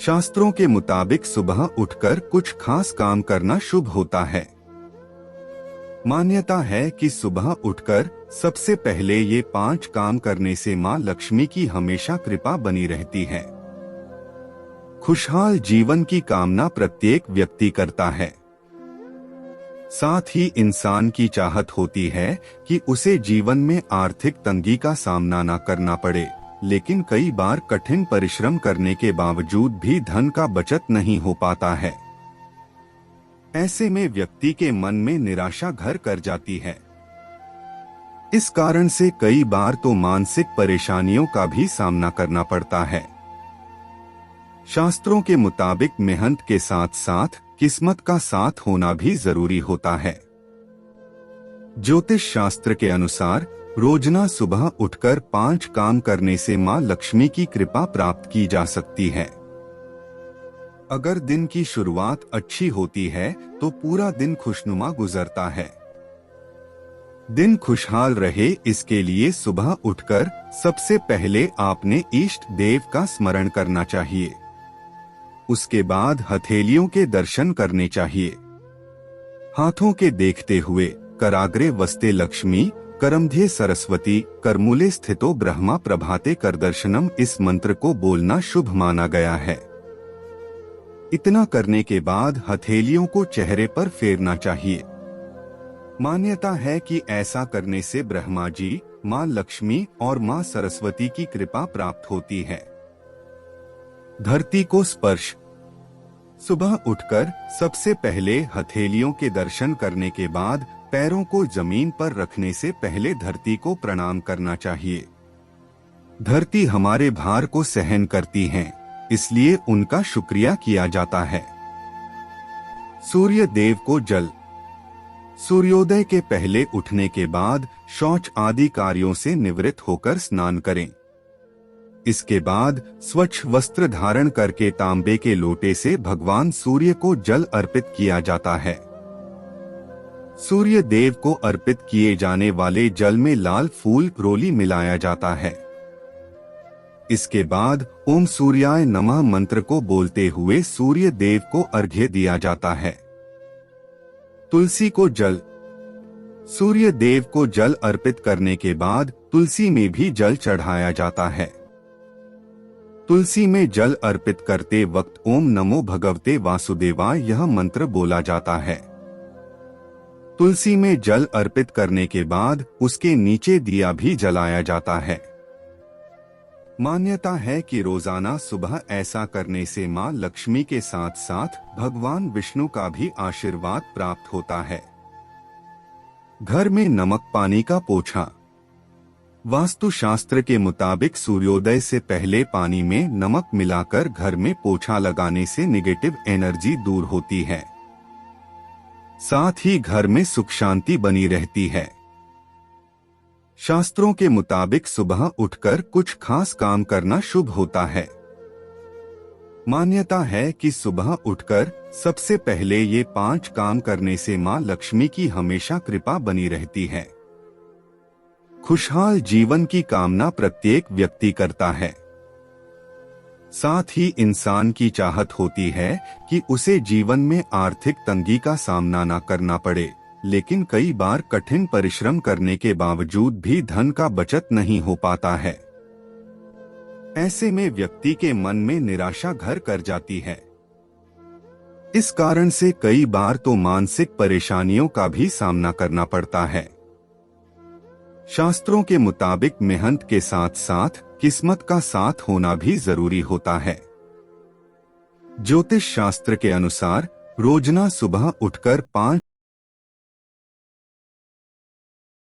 शास्त्रों के मुताबिक सुबह उठकर कुछ खास काम करना शुभ होता है। मान्यता है कि सुबह उठकर सबसे पहले ये 5 काम करने से मां लक्ष्मी की हमेशा कृपा बनी रहती है। खुशहाल जीवन की कामना प्रत्येक व्यक्ति करता है। साथ ही इंसान की चाहत होती है कि उसे जीवन में आर्थिक तंगी का सामना न करना पड़े, लेकिन कई बार कठिन परिश्रम करने के बावजूद भी धन का बचत नहीं हो पाता है। ऐसे में व्यक्ति के मन में निराशा घर कर जाती है। इस कारण से कई बार तो मानसिक परेशानियों का भी सामना करना पड़ता है। शास्त्रों के मुताबिक मेहनत के साथ साथ किस्मत का साथ होना भी जरूरी होता है। ज्योतिष शास्त्र के अनुसार रोजना सुबह उठकर 5 काम करने से मां लक्ष्मी की कृपा प्राप्त की जा सकती है। अगर दिन की शुरुआत अच्छी होती है तो पूरा दिन खुशनुमा गुजरता है। दिन खुशहाल रहे इसके लिए सुबह उठकर सबसे पहले आपने इष्ट देव का स्मरण करना चाहिए। उसके बाद हथेलियों के दर्शन करने चाहिए। हाथों के देखते हुए कराग्रे वस्ते लक्ष्मी करमध्ये सरस्वती करमूले स्थितो ब्रह्मा प्रभाते कर दर्शनम, इस मंत्र को बोलना शुभ माना गया है। इतना करने के बाद हथेलियों को चेहरे पर फेरना चाहिए। मान्यता है कि ऐसा करने से ब्रह्मा जी, मां लक्ष्मी और मां सरस्वती की कृपा प्राप्त होती है। धरती को स्पर्श। सुबह उठकर सबसे पहले हथेलियों के दर्शन करने के बाद पैरों को जमीन पर रखने से पहले धरती को प्रणाम करना चाहिए। धरती हमारे भार को सहन करती हैं, इसलिए उनका शुक्रिया किया जाता है। सूर्य देव को जल। सूर्योदय के पहले उठने के बाद शौच आदि कार्यों से निवृत्त होकर स्नान करें। इसके बाद स्वच्छ वस्त्र धारण करके तांबे के लोटे से भगवान सूर्य को जल अर्पित किया जाता है। सूर्य देव को अर्पित किए जाने वाले जल में लाल फूल रोली मिलाया जाता है। इसके बाद ओम सूर्याय नमः मंत्र को बोलते हुए सूर्य देव को अर्घ्य दिया जाता है। तुलसी को जल। सूर्य देव को जल अर्पित करने के बाद तुलसी में भी जल चढ़ाया जाता है। तुलसी में जल अर्पित करते वक्त ओम नमो भगवते वासुदेवाय यह मंत्र बोला जाता है। तुलसी में जल अर्पित करने के बाद उसके नीचे दिया भी जलाया जाता है। मान्यता है कि रोजाना सुबह ऐसा करने से मां लक्ष्मी के साथ साथ भगवान विष्णु का भी आशीर्वाद प्राप्त होता है। घर में नमक पानी का पोछा। वास्तुशास्त्र के मुताबिक सूर्योदय से पहले पानी में नमक मिलाकर घर में पोछा लगाने से नेगेटिव एनर्जी दूर होती है। साथ ही घर में सुख शांति बनी रहती है। शास्त्रों के मुताबिक सुबह उठकर कुछ खास काम करना शुभ होता है। मान्यता है कि सुबह उठकर सबसे पहले ये 5 काम करने से मां लक्ष्मी की हमेशा कृपा बनी रहती है। खुशहाल जीवन की कामना प्रत्येक व्यक्ति करता है। साथ ही इंसान की चाहत होती है कि उसे जीवन में आर्थिक तंगी का सामना न करना पड़े, लेकिन कई बार कठिन परिश्रम करने के बावजूद भी धन का बचत नहीं हो पाता है। ऐसे में व्यक्ति के मन में निराशा घर कर जाती है। इस कारण से कई बार तो मानसिक परेशानियों का भी सामना करना पड़ता है। शास्त्रों के मुताबिक मेहनत के साथ साथ किस्मत का साथ होना भी जरूरी होता है। ज्योतिष शास्त्र के अनुसार रोजना सुबह उठकर 5